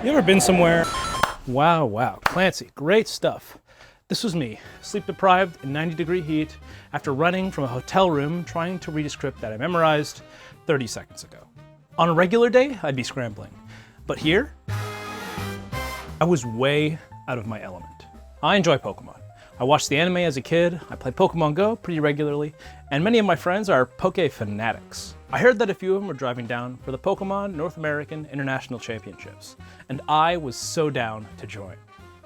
You ever been somewhere? Wow, Clancy, great stuff. This was me, sleep-deprived in 90-degree heat after running from a hotel room trying to read a script that I memorized 30 seconds ago. On a regular day, I'd be scrambling. But here, I was way out of my element. I enjoy Pokemon. I watched the anime as a kid, I play Pokemon Go pretty regularly, and many of my friends are Poke fanatics. I heard that a few of them were driving down for the Pokemon North American International Championships, and I was so down to join.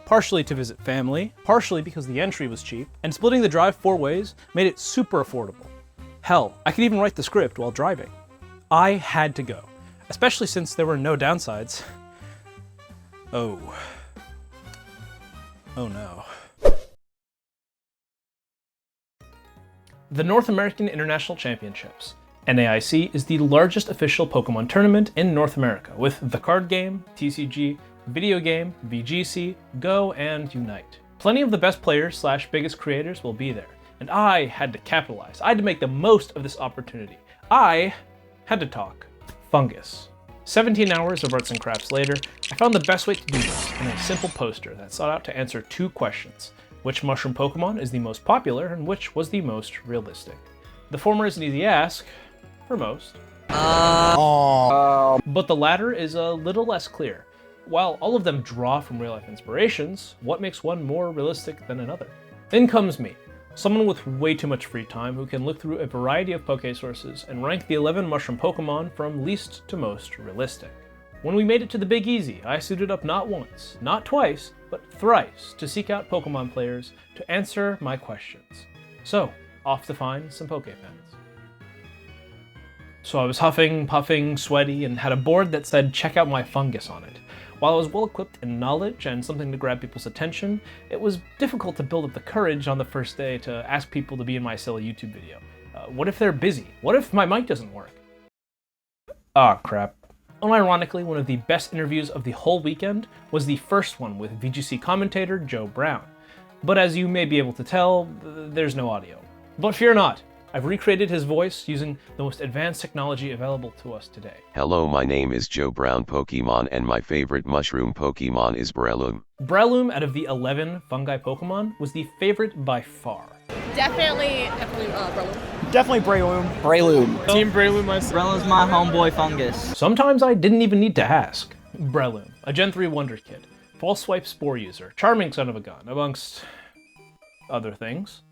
Partially to visit family, partially because the entry was cheap, and splitting the drive 4 ways made it super affordable. Hell, I could even write the script while driving. I had to go, especially since there were no downsides. Oh no. The North American International Championships, NAIC, is the largest official Pokemon tournament in North America, with the card game, TCG, video game, VGC, Go, and Unite. Plenty of the best players / biggest creators will be there, and I had to capitalize. I had to make the most of this opportunity. I had to talk fungus. 17 hours of arts and crafts later, I found the best way to do this in a simple poster that sought out to answer 2 questions. Which mushroom Pokemon is the most popular, and which was the most realistic? The former is an easy ask, for most. But the latter is a little less clear. While all of them draw from real-life inspirations, what makes one more realistic than another? In comes me, someone with way too much free time who can look through a variety of Poké sources and rank the 11 mushroom Pokemon from least to most realistic. When we made it to the Big Easy, I suited up not once, not twice, but thrice to seek out Pokemon players to answer my questions. So, off to find some Poképens. So I was huffing, puffing, sweaty, and had a board that said check out my fungus on it. While I was well equipped in knowledge and something to grab people's attention, it was difficult to build up the courage on the first day to ask people to be in my silly YouTube video. What if they're busy? What if my mic doesn't work? Ah, crap. Unironically, one of the best interviews of the whole weekend was the first one with VGC commentator Joe Brown. But as you may be able to tell, there's no audio. But fear not, I've recreated his voice using the most advanced technology available to us today. Hello, my name is Joe Brown Pokemon, and my favorite mushroom Pokemon is Breloom. Breloom, out of the 11 fungi Pokemon, was the favorite by far. Definitely Breloom. Definitely Breloom. Team Breloom myself. Breloom's my homeboy fungus. Sometimes I didn't even need to ask. Breloom, a Gen 3 Wonder Kid, false swipe spore user, charming son of a gun, amongst other things.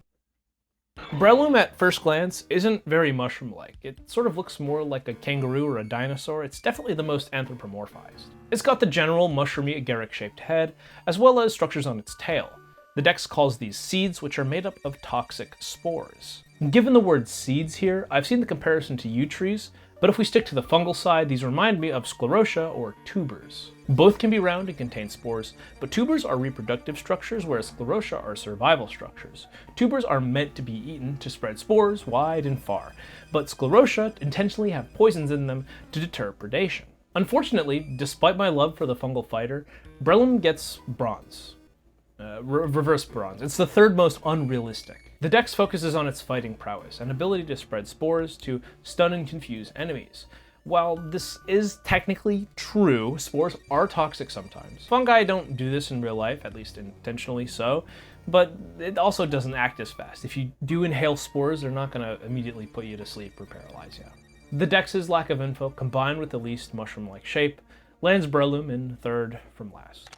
Breloom at first glance isn't very mushroom-like. It sort of looks more like a kangaroo or a dinosaur. It's definitely the most anthropomorphized. It's got the general mushroomy agaric-shaped head, as well as structures on its tail. The Dex calls these seeds, which are made up of toxic spores. Given the word seeds here, I've seen the comparison to yew trees, but if we stick to the fungal side, these remind me of sclerotia or tubers. Both can be round and contain spores, but tubers are reproductive structures, whereas sclerotia are survival structures. Tubers are meant to be eaten to spread spores wide and far, but sclerotia intentionally have poisons in them to deter predation. Unfortunately, despite my love for the fungal fighter, Breloom gets bronze. Reverse bronze. It's the third most unrealistic. The Dex focuses on its fighting prowess and ability to spread spores to stun and confuse enemies. While this is technically true, spores are toxic sometimes. Fungi don't do this in real life, at least intentionally so, but it also doesn't act as fast. If you do inhale spores, they're not going to immediately put you to sleep or paralyze you. The Dex's lack of info, combined with the least mushroom-like shape, lands Breloom in third from last.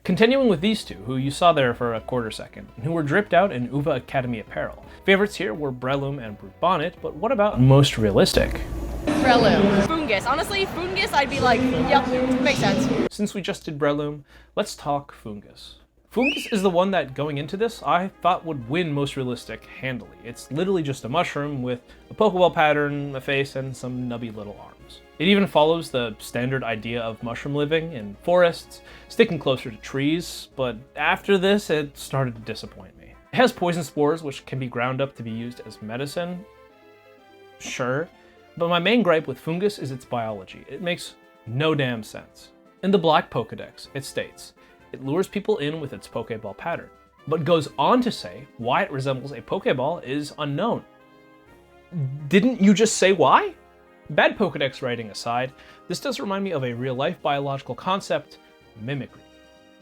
Continuing with these two, who you saw there for a quarter second, and who were dripped out in UVA Academy apparel. Favorites here were Breloom and Brute Bonnet, but what about most realistic? Breloom. Fungus. Honestly, fungus, I'd be like, yep, makes sense. Since we just did Breloom, let's talk fungus. Fungus is the one that, going into this, I thought would win most realistic handily. It's literally just a mushroom with a Pokeball pattern, a face, and some nubby little arms. It even follows the standard idea of mushroom living in forests, sticking closer to trees, but after this, it started to disappoint me. It has poison spores, which can be ground up to be used as medicine. Sure. But my main gripe with fungus is its biology. It makes no damn sense. In the Black Pokedex, it states, it lures people in with its Pokeball pattern, but goes on to say why it resembles a Pokeball is unknown. Didn't you just say why? Bad Pokedex writing aside, this does remind me of a real-life biological concept, mimicry.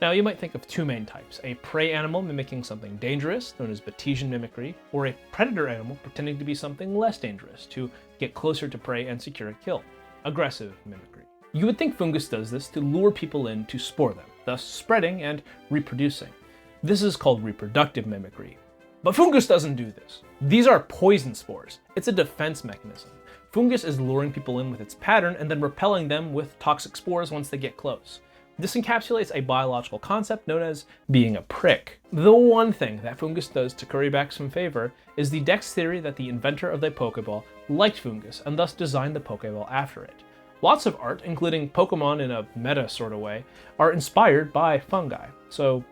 Now, you might think of two main types: a prey animal mimicking something dangerous, known as Batesian mimicry, or a predator animal pretending to be something less dangerous to get closer to prey and secure a kill, aggressive mimicry. You would think fungus does this to lure people in to spore them, thus spreading and reproducing. This is called reproductive mimicry. But fungus doesn't do this. These are poison spores. It's a defense mechanism. Fungus is luring people in with its pattern and then repelling them with toxic spores once they get close. This encapsulates a biological concept known as being a prick. The one thing that fungus does to curry back some favor is the Dex theory that the inventor of the Pokeball liked fungus and thus designed the Pokeball after it. Lots of art, including Pokemon in a meta sort of way, are inspired by fungi. So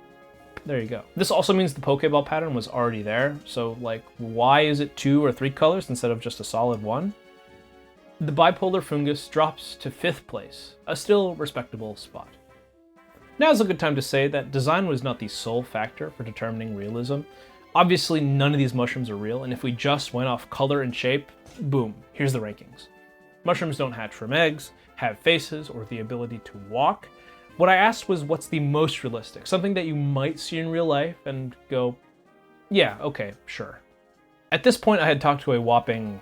there you go. This also means the Pokeball pattern was already there, so like, why is it 2 or 3 colors instead of just a solid 1? The bipolar fungus drops to 5th place, a still respectable spot. Now's a good time to say that design was not the sole factor for determining realism. Obviously, none of these mushrooms are real, and if we just went off color and shape, boom, here's the rankings. Mushrooms don't hatch from eggs, have faces, or the ability to walk. What I asked was, what's the most realistic? Something that you might see in real life and go, yeah, okay, sure. At this point, I had talked to a whopping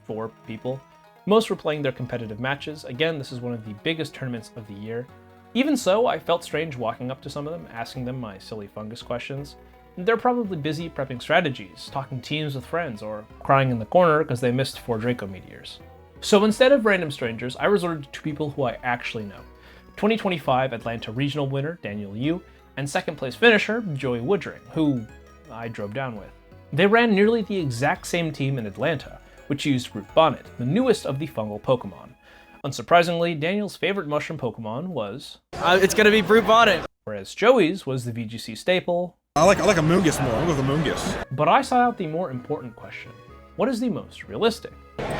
4 people. Most were playing their competitive matches. Again, this is one of the biggest tournaments of the year. Even so, I felt strange walking up to some of them, asking them my silly fungus questions. They're probably busy prepping strategies, talking teams with friends, or crying in the corner because they missed 4 Draco Meteors. So instead of random strangers, I resorted to people who I actually know. 2025 Atlanta Regional winner Daniel Yu, and 2nd place finisher Joey Woodring, who I drove down with. They ran nearly the exact same team in Atlanta, which used Root Bonnet, the newest of the fungal Pokemon. Unsurprisingly, Daniel's favorite mushroom Pokemon was... It's gonna be Root Bonnet. Whereas Joey's was the VGC staple. I like a Moongus more. I'll go with the Moongus. But I sought out the more important question. What is the most realistic?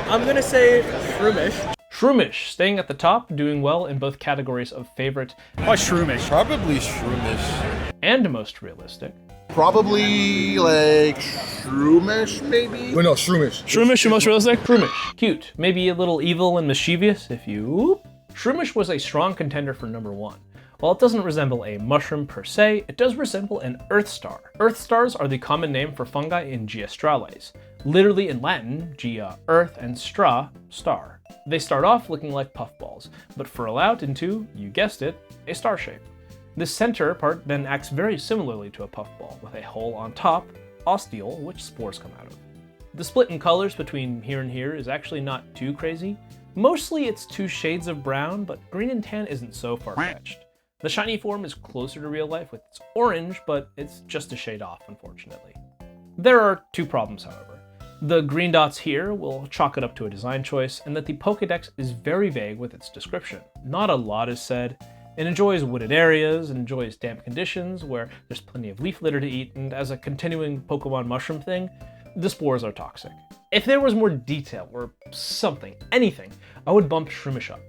I'm gonna say Shroomish. Shroomish, staying at the top, doing well in both categories of favorite Probably Shroomish. Probably Shroomish. and most realistic. Probably like Shroomish, maybe? Wait, no, Shroomish. Shroomish, most realistic? Shroomish. Cute. Maybe a little evil and mischievous if you... Shroomish was a strong contender for number 1. While it doesn't resemble a mushroom per se, it does resemble an earth star. Earth stars are the common name for fungi in Geostrales. Literally in Latin, Gea, earth, and stra, star. They start off looking like puffballs, but furl out into, you guessed it, a star shape. This center part then acts very similarly to a puffball, with a hole on top, ostial, which spores come out of. The split in colors between here and here is actually not too crazy. Mostly it's 2 shades of brown, but green and tan isn't so far-fetched. The shiny form is closer to real life with its orange, but it's just a shade off, unfortunately. There are 2 problems, however. The green dots here will chalk it up to a design choice, and that the Pokédex is very vague with its description. Not a lot is said. It enjoys wooded areas, and enjoys damp conditions where there's plenty of leaf litter to eat, and as a continuing Pokemon mushroom thing, the spores are toxic. If there was more detail or something, anything, I would bump Shroomish up.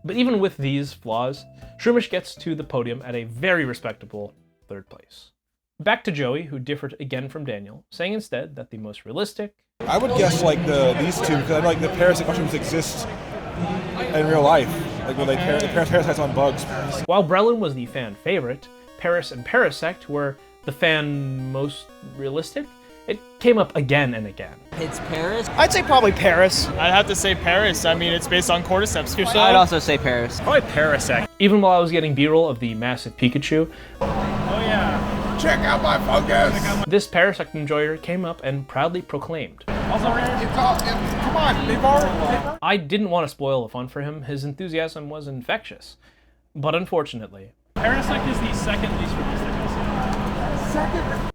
But even with these flaws, Shroomish gets to the podium at a very respectable 3rd place. Back to Joey, who differed again from Daniel, saying instead that the most realistic... I would guess like these 2 because I know like the parasitic mushrooms exist in real life. Like when they parasites on bugs. While Breloom was the fan favorite, Paris and Parasect were the fan most realistic. It came up again and again. It's Paris. I'd say probably Paris. I'd have to say Paris. I mean, it's based on cordyceps. I'd also say Paris. Probably Parasect. Even while I was getting B-roll of the massive Pikachu, Oh yeah. Check out my fungus! this Parasect enjoyer came up and proudly proclaimed, Also, Come on, they've already... I didn't want to spoil the fun for him, his enthusiasm was infectious. But unfortunately, Parasect is the 2nd least realistic.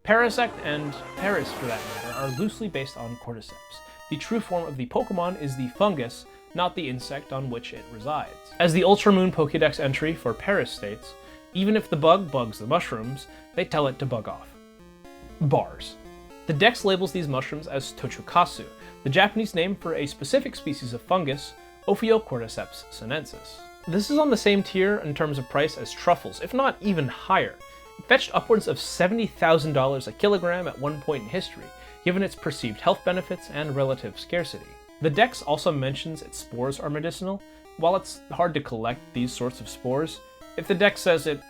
Parasect and Paris, for that matter, are loosely based on cordyceps. The true form of the Pokemon is the fungus, not the insect on which it resides. As the Ultramoon Pokédex entry for Paris states, even if the bug bugs the mushrooms, they tell it to bug off. Bars. The Dex labels these mushrooms as Tochukasu, the Japanese name for a specific species of fungus, Ophiocordyceps sinensis. This is on the same tier in terms of price as truffles, if not even higher. It fetched upwards of $70,000 a kilogram at one point in history, given its perceived health benefits and relative scarcity. The Dex also mentions its spores are medicinal. While it's hard to collect these sorts of spores, If the deck says it,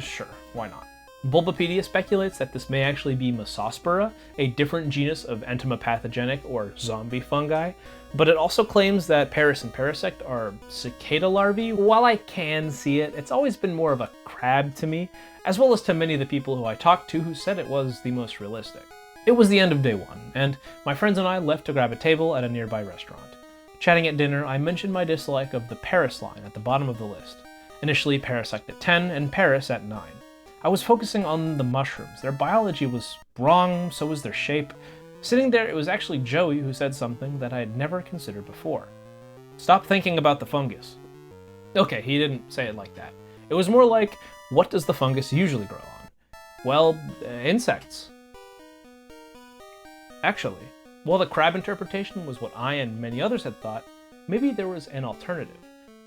sure, why not? Bulbapedia speculates that this may actually be Mesospora, a different genus of entomopathogenic or zombie fungi, but it also claims that Paris and Parasect are cicada larvae. While I can see it, it's always been more of a crab to me, as well as to many of the people who I talked to who said it was the most realistic. It was the end of day one, and my friends and I left to grab a table at a nearby restaurant. Chatting at dinner, I mentioned my dislike of the Paris line at the bottom of the list. Initially Parasect at 10 and Paris at 9. I was focusing on the mushrooms. Their biology was wrong, so was their shape. Sitting there, it was actually Joey who said something that I had never considered before. Stop thinking about the fungus. Okay, he didn't say it like that. It was more like, what does the fungus usually grow on? Well, insects. Actually, while the crab interpretation was what I and many others had thought, maybe there was an alternative.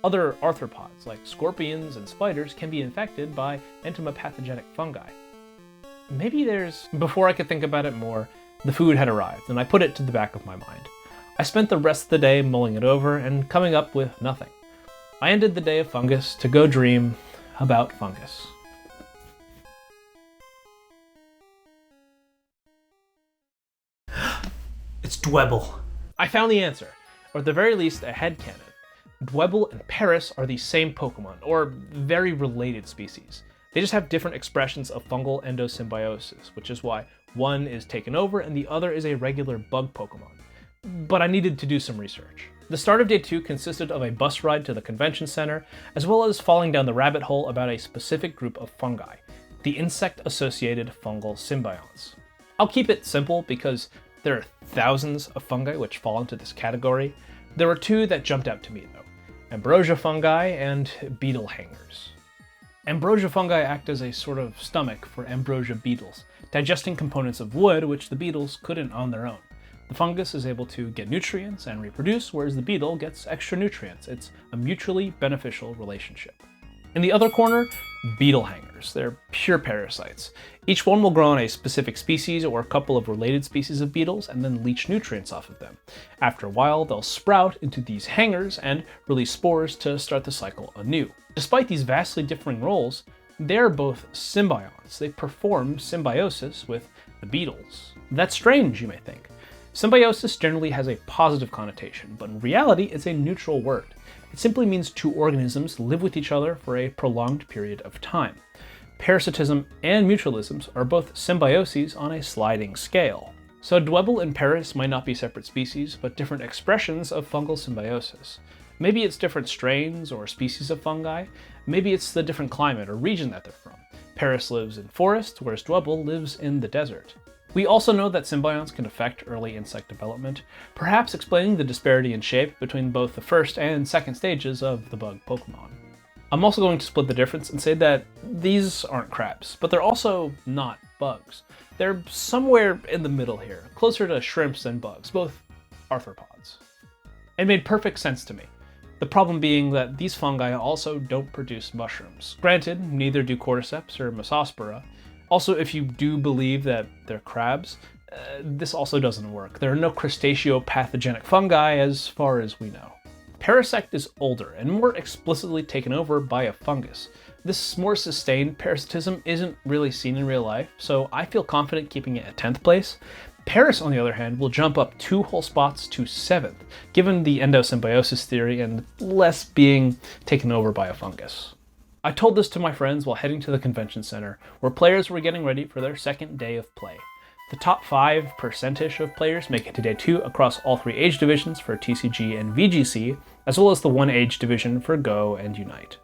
Other arthropods, like scorpions and spiders, can be infected by entomopathogenic fungi. Maybe there's... Before I could think about it more, the food had arrived, and I put it to the back of my mind. I spent the rest of the day mulling it over and coming up with nothing. I ended the day of fungus to go dream about fungus. It's Dwebble. I found the answer, or at the very least a headcanon. Dwebble and Paris are the same Pokemon, or very related species. They just have different expressions of fungal endosymbiosis, which is why one is taken over and the other is a regular bug Pokemon. But I needed to do some research. The start of day 2 consisted of a bus ride to the convention center, as well as falling down the rabbit hole about a specific group of fungi, the insect-associated fungal symbionts. I'll keep it simple because there are thousands of fungi which fall into this category. There were two that jumped out to me though. Ambrosia fungi and beetle hangers. Ambrosia fungi act as a sort of stomach for ambrosia beetles, digesting components of wood which the beetles couldn't on their own. The fungus is able to get nutrients and reproduce, whereas the beetle gets extra nutrients. It's a mutually beneficial relationship. In the other corner, beetle hangers. They're pure parasites. Each one will grow on a specific species or a couple of related species of beetles and then leach nutrients off of them. After a while, they'll sprout into these hangers and release spores to start the cycle anew. Despite these vastly differing roles, they're both symbionts. They perform symbiosis with the beetles. That's strange, you may think. Symbiosis generally has a positive connotation, but in reality, it's a neutral word. It simply means two organisms live with each other for a prolonged period of time. Parasitism and mutualisms are both symbioses on a sliding scale. So Dwebble and Paris might not be separate species, but different expressions of fungal symbiosis. Maybe it's different strains or species of fungi. Maybe it's the different climate or region that they're from. Paris lives in forests, whereas Dwebble lives in the desert. We also know that symbionts can affect early insect development, perhaps explaining the disparity in shape between both the first and second stages of the bug Pokemon. I'm also going to split the difference and say that these aren't crabs, but they're also not bugs. They're somewhere in the middle here, closer to shrimps than bugs, both arthropods. It made perfect sense to me. The problem being that these fungi also don't produce mushrooms. Granted, neither do cordyceps or Mesospora. Also, if you do believe that they're crabs, this also doesn't work. There are no crustaceo-pathogenic fungi as far as we know. Parasect is older and more explicitly taken over by a fungus. This more sustained parasitism isn't really seen in real life, so I feel confident keeping it at 10th place. Paris, on the other hand, will jump up 2 whole spots to 7th, given the endosymbiosis theory and less being taken over by a fungus. I told this to my friends while heading to the convention center, where players were getting ready for their second day of play. The top 5% of players make it to day 2 across all 3 age divisions for TCG and VGC, as well as the 1 age division for Go and Unite.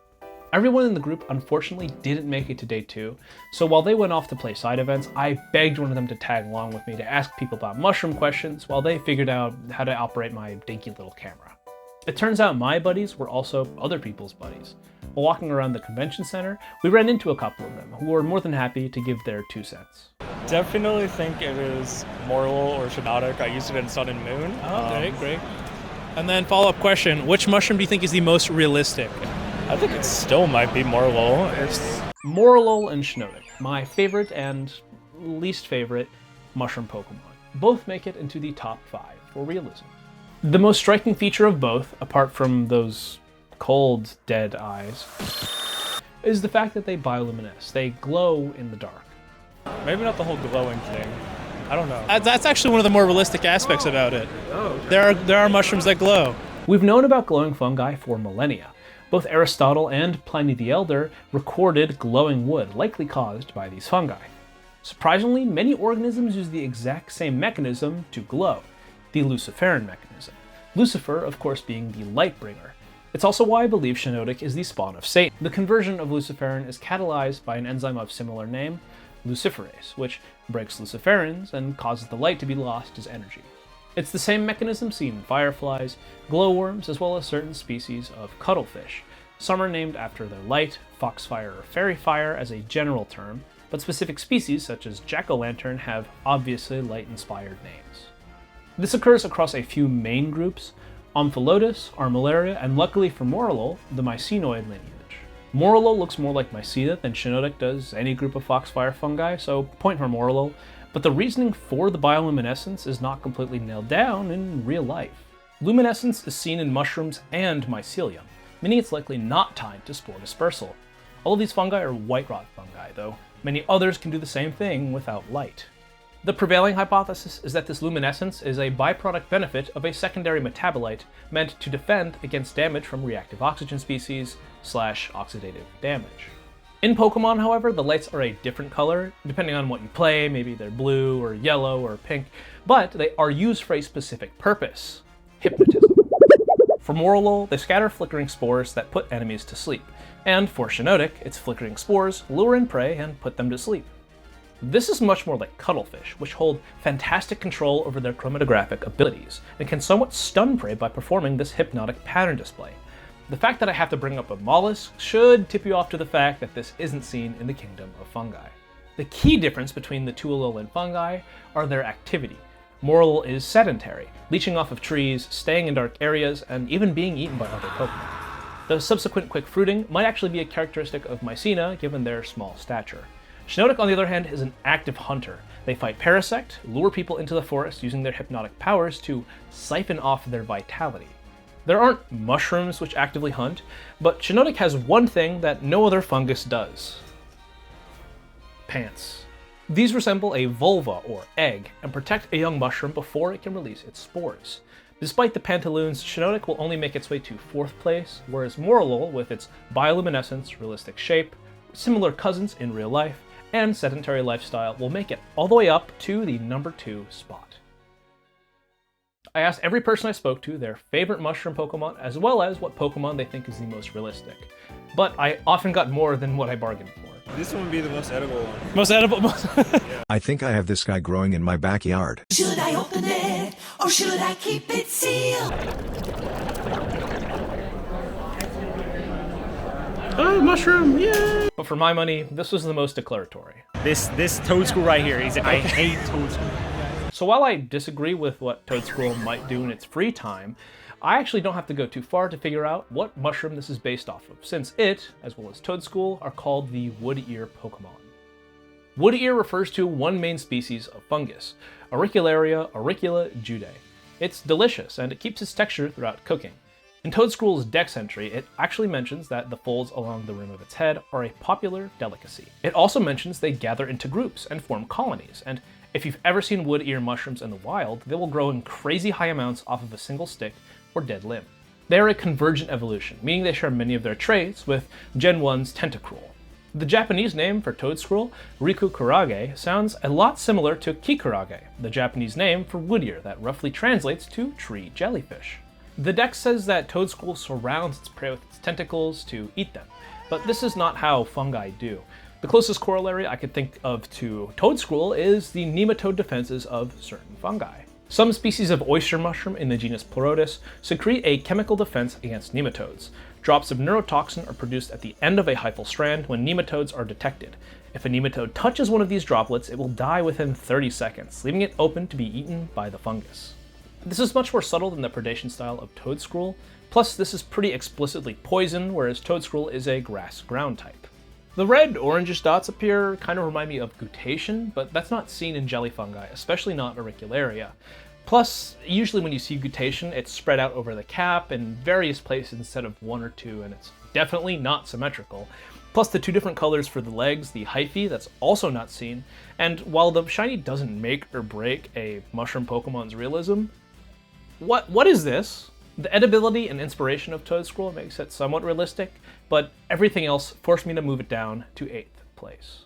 Everyone in the group unfortunately didn't make it to day 2, so while they went off to play side events, I begged one of them to tag along with me to ask people about mushroom questions while they figured out how to operate my dinky little camera. It turns out my buddies were also other people's buddies. While walking around the convention center, we ran into a couple of them who were more than happy to give their 2 cents. Definitely think it is Morlul or Shinotic. I used it in Sun and Moon. Oh, great. And then follow-up question, which mushroom do you think is the most realistic? I think it still might be Morlul. Morlul and Shinotic, my favorite and least favorite mushroom Pokemon. Both make it into the top 5 for realism. The most striking feature of both, apart from those cold, dead eyes, is the fact that they bioluminesce. They glow in the dark. Maybe not the whole glowing thing. I don't know. That's actually one of the more realistic aspects about it. There are mushrooms that glow. We've known about glowing fungi for millennia. Both Aristotle and Pliny the Elder recorded glowing wood, likely caused by these fungi. Surprisingly, many organisms use the exact same mechanism to glow, the luciferin mechanism. Lucifer, of course, being the light bringer. It's also why I believe Shinotic is the spawn of Satan. The conversion of luciferin is catalyzed by an enzyme of similar name, luciferase, which breaks luciferins and causes the light to be lost as energy. It's the same mechanism seen in fireflies, glowworms, as well as certain species of cuttlefish. Some are named after their light, foxfire or fairy fire as a general term, but specific species such as jack-o'-lantern have obviously light-inspired names. This occurs across a few main groups: Omphalodus, Armillaria, and luckily for Morillol, the mycenoid lineage. Morillol looks more like Myceta than Shinotic does any group of foxfire fungi, so point for Morillol. But the reasoning for the bioluminescence is not completely nailed down in real life. Luminescence is seen in mushrooms and mycelium, meaning it's likely not tied to spore dispersal. All of these fungi are white rot fungi, though many others can do the same thing without light. The prevailing hypothesis is that this luminescence is a byproduct benefit of a secondary metabolite meant to defend against damage from reactive oxygen species / oxidative damage. In Pokemon, however, the lights are a different color, depending on what you play. Maybe they're blue or yellow or pink, but they are used for a specific purpose: hypnotism. For Morillol, they scatter flickering spores that put enemies to sleep, and for Shinotic, its flickering spores lure in prey and put them to sleep. This is much more like cuttlefish, which hold fantastic control over their chromatographic abilities, and can somewhat stun prey by performing this hypnotic pattern display. The fact that I have to bring up a mollusk should tip you off to the fact that this isn't seen in the kingdom of fungi. The key difference between the two Alolan fungi are their activity. Morillol is sedentary, leeching off of trees, staying in dark areas, and even being eaten by other Pokemon. The subsequent quick fruiting might actually be a characteristic of Mycena given their small stature. Shinotic, on the other hand, is an active hunter. They fight Parasect, lure people into the forest using their hypnotic powers to siphon off their vitality. There aren't mushrooms which actively hunt, but Shinotic has one thing that no other fungus does: pants. These resemble a vulva or egg and protect a young mushroom before it can release its spores. Despite the pantaloons, Shinotic will only make its way to 4th place, whereas Morillol, with its bioluminescence, realistic shape, similar cousins in real life, and sedentary lifestyle, will make it all the way up to the number 2 spot. I asked every person I spoke to their favorite mushroom Pokemon, as well as what Pokemon they think is the most realistic. But I often got more than what I bargained for. This one would be the most edible one. Most edible. I think I have this guy growing in my backyard. Should I open it or should I keep it sealed? Oh, mushroom, yay! But for my money, this was the most declaratory. This Toadschool right here, I hate Toadschool. So while I disagree with what Toadschool might do in its free time, I actually don't have to go too far to figure out what mushroom this is based off of, since it, as well as Toadschool, are called the wood ear Pokemon. Wood ear refers to one main species of fungus, Auricularia auricula judae. It's delicious, and it keeps its texture throughout cooking. In Toadschool's Dex entry, it actually mentions that the folds along the rim of its head are a popular delicacy. It also mentions they gather into groups and form colonies, and if you've ever seen wood ear mushrooms in the wild, they will grow in crazy high amounts off of a single stick or dead limb. They are a convergent evolution, meaning they share many of their traits with Gen 1's Tentacruel. The Japanese name for Toadscruel, Rikukurage, sounds a lot similar to Kikurage, the Japanese name for wood ear that roughly translates to tree jellyfish. The Dex says that Toadscruel surrounds its prey with its tentacles to eat them, but this is not how fungi do. The closest corollary I could think of to Toadscruel is the nematode defenses of certain fungi. Some species of oyster mushroom in the genus Pleurotus secrete a chemical defense against nematodes. Drops of neurotoxin are produced at the end of a hyphal strand when nematodes are detected. If a nematode touches one of these droplets, it will die within 30 seconds, leaving it open to be eaten by the fungus. This is much more subtle than the predation style of Toadscruel, plus this is pretty explicitly poison, whereas Toadscruel is a grass ground type. The red orangish dots up here kind of remind me of guttation, but that's not seen in jelly fungi, especially not Auricularia. Plus, usually when you see guttation, it's spread out over the cap in various places instead of one or two, and it's definitely not symmetrical. plus the 2 different colors for the legs, the hyphae that's also not seen, and while the shiny doesn't make or break a mushroom Pokemon's realism, what is this? The edibility and inspiration of Toedscruel makes it somewhat realistic, but everything else forced me to move it down to 8th place.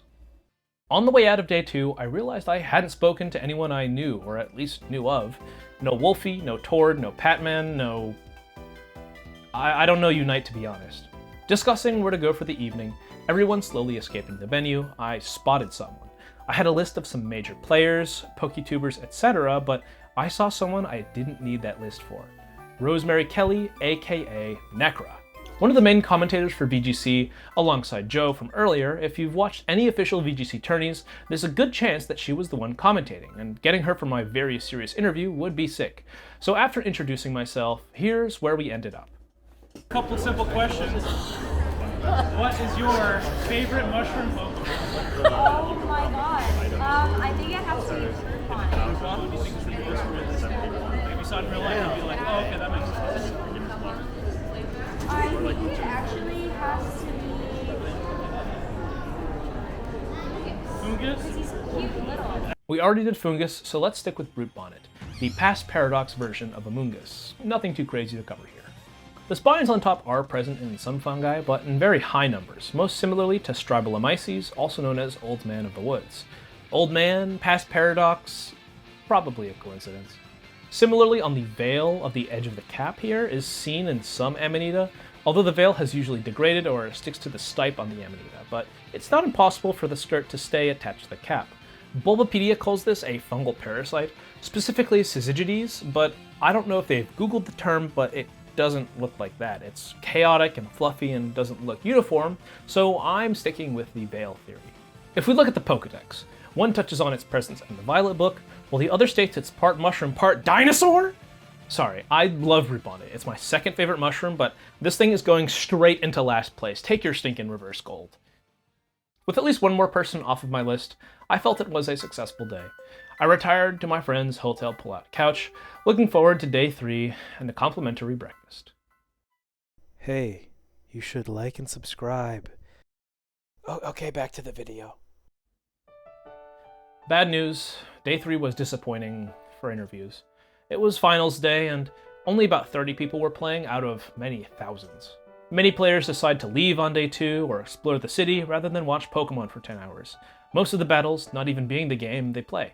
On the way out of day 2, I realized I hadn't spoken to anyone I knew, or at least knew of. No Wolfie, no Tord, no Patman, no... I don't know Unite, to be honest. Discussing where to go for the evening, everyone slowly escaping the venue, I spotted someone. I had a list of some major players, PokeTubers, etc., but I saw someone I didn't need that list for. Rosemary Kelly, aka Necra. One of the main commentators for VGC, alongside Joe from earlier. If you've watched any official VGC tourneys, there's a good chance that she was the one commentating, and getting her for my very serious interview would be sick. So after introducing myself, here's where we ended up. Couple simple questions. What is your favorite mushroom Pokemon? Oh my god. I think it has to be Fungi. What do you think is the most realistic? If you saw it in real life, you'd be like, oh, okay, that makes sense. I think it actually has to be Fungus? because he's cute little. We already did Fungus, so let's stick with Brute Bonnet, the past Paradox version of Amoonguss. Nothing too crazy to cover here. The spines on top are present in some fungi, but in very high numbers, most similarly to Stribelomyces, also known as Old Man of the Woods. Old Man, past Paradox, probably a coincidence. Similarly, on the veil of the edge of the cap here is seen in some Amanita, although the veil has usually degraded or sticks to the stipe on the Amanita, but it's not impossible for the skirt to stay attached to the cap. Bulbapedia calls this a fungal parasite, specifically Syzygides, but I don't know if they've googled the term, but it doesn't look like that. It's chaotic and fluffy and doesn't look uniform, so I'm sticking with the veil theory. If we look at the Pokedex, one touches on its presence in the Violet book, while the other states it's part mushroom, part dinosaur? Sorry, I love Brute Bonnet. It's my second favorite mushroom, but this thing is going straight into last place. Take your stinking reverse gold. With at least one more person off of my list, I felt it was a successful day. I retired to my friend's hotel pull-out couch, looking forward to day 3 and a complimentary breakfast. Hey, you should like and subscribe. Oh, okay, back to the video. Bad news, day 3 was disappointing for interviews. It was finals day and only about 30 people were playing out of many thousands. Many players decide to leave on day 2 or explore the city rather than watch Pokemon for 10 hours. Most of the battles not even being the game they play.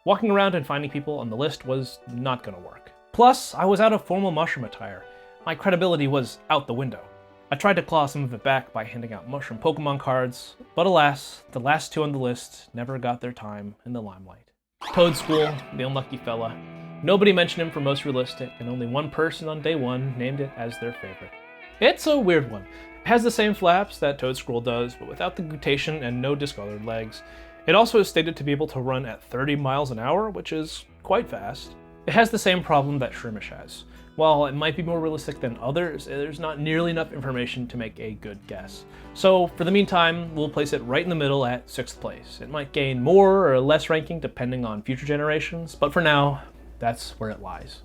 Walking around and finding people on the list was not gonna work. Plus, I was out of formal mushroom attire. My credibility was out the window. I tried to claw some of it back by handing out mushroom Pokemon cards, but alas, the last 2 on the list never got their time in the limelight. Toedscruel, the unlucky fella. Nobody mentioned him for most realistic, and only one person on day 1 named it as their favorite. It's a weird one. It has the same flaps that Toedscruel does, but without the glutation and no discolored legs. It also is stated to be able to run at 30 miles an hour, which is quite fast. It has the same problem that Shroomish has. While it might be more realistic than others, there's not nearly enough information to make a good guess. So for the meantime, we'll place it right in the middle at 6th place. It might gain more or less ranking depending on future generations, but for now, that's where it lies.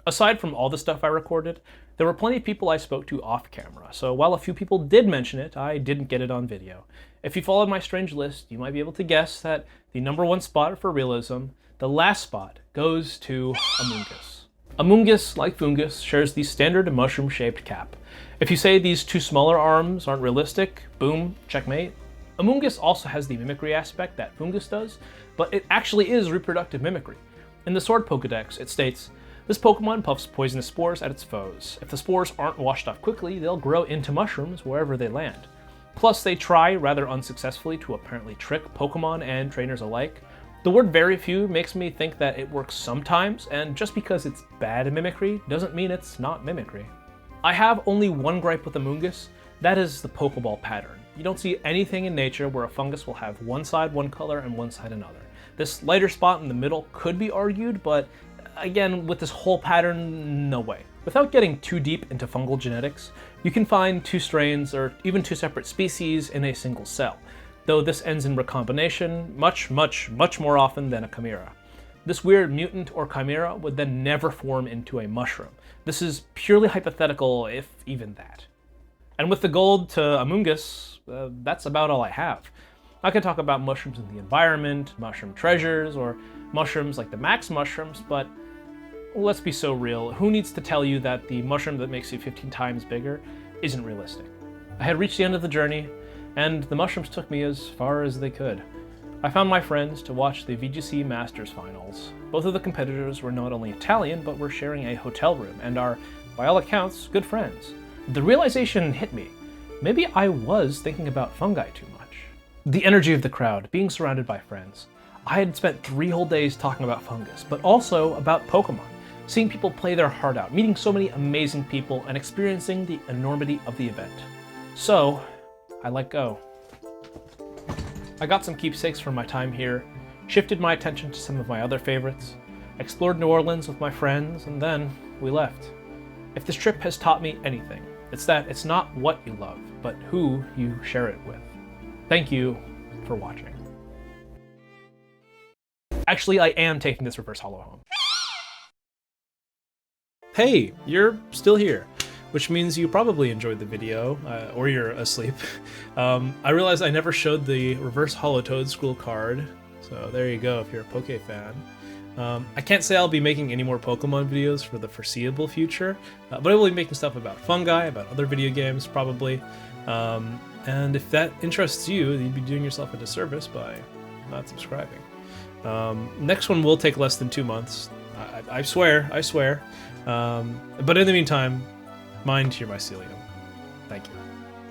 Aside from all the stuff I recorded, there were plenty of people I spoke to off camera, so while a few people did mention it, I didn't get it on video. If you followed my strange list, you might be able to guess that the #1 spot for realism, the last spot, goes to Amoonguss. Amoonguss, like Fungus, shares the standard mushroom-shaped cap. If you say these 2 smaller arms aren't realistic, boom, checkmate. Amoonguss also has the mimicry aspect that Fungus does, but it actually is reproductive mimicry. In the Sword Pokedex, it states, this Pokemon puffs poisonous spores at its foes. If the spores aren't washed off quickly, they'll grow into mushrooms wherever they land. Plus, they try rather unsuccessfully to apparently trick Pokemon and trainers alike. The word very few makes me think that it works sometimes, and just because it's bad mimicry doesn't mean it's not mimicry. I have only one gripe with Amoonguss, that is the Pokeball pattern. You don't see anything in nature where a fungus will have one side one color and one side another. This lighter spot in the middle could be argued, but again, with this whole pattern, no way. Without getting too deep into fungal genetics, you can find 2 strains or even 2 separate species in a single cell, though this ends in recombination much more often than a chimera. This weird mutant or chimera would then never form into a mushroom. This is purely hypothetical, if even that. And with the gold to Amoonguss, that's about all I have. I could talk about mushrooms in the environment, mushroom treasures, or mushrooms like the Max mushrooms, but let's be so real. Who needs to tell you that the mushroom that makes you 15 times bigger isn't realistic? I had reached the end of the journey, and the mushrooms took me as far as they could. I found my friends to watch the VGC Masters Finals. Both of the competitors were not only Italian, but were sharing a hotel room and are, by all accounts, good friends. The realization hit me. Maybe I was thinking about fungi too much. The energy of the crowd, being surrounded by friends. I had spent 3 whole days talking about fungus, but also about Pokemon, seeing people play their heart out, meeting so many amazing people, and experiencing the enormity of the event. So, I let go. I got some keepsakes from my time here, shifted my attention to some of my other favorites, explored New Orleans with my friends, and then we left. If this trip has taught me anything, it's that it's not what you love, but who you share it with. Thank you for watching. Actually, I am taking this reverse holo home. Hey, you're still here, which means you probably enjoyed the video, or you're asleep. I realized I never showed the reverse holo Toad School card, so there you go if you're a Poke fan. I can't say I'll be making any more Pokemon videos for the foreseeable future, but I will be making stuff about fungi, about other video games probably. And if that interests you, you'd be doing yourself a disservice by not subscribing. Next one will take less than 2 months. I swear. But in the meantime, mind your mycelium. Thank you.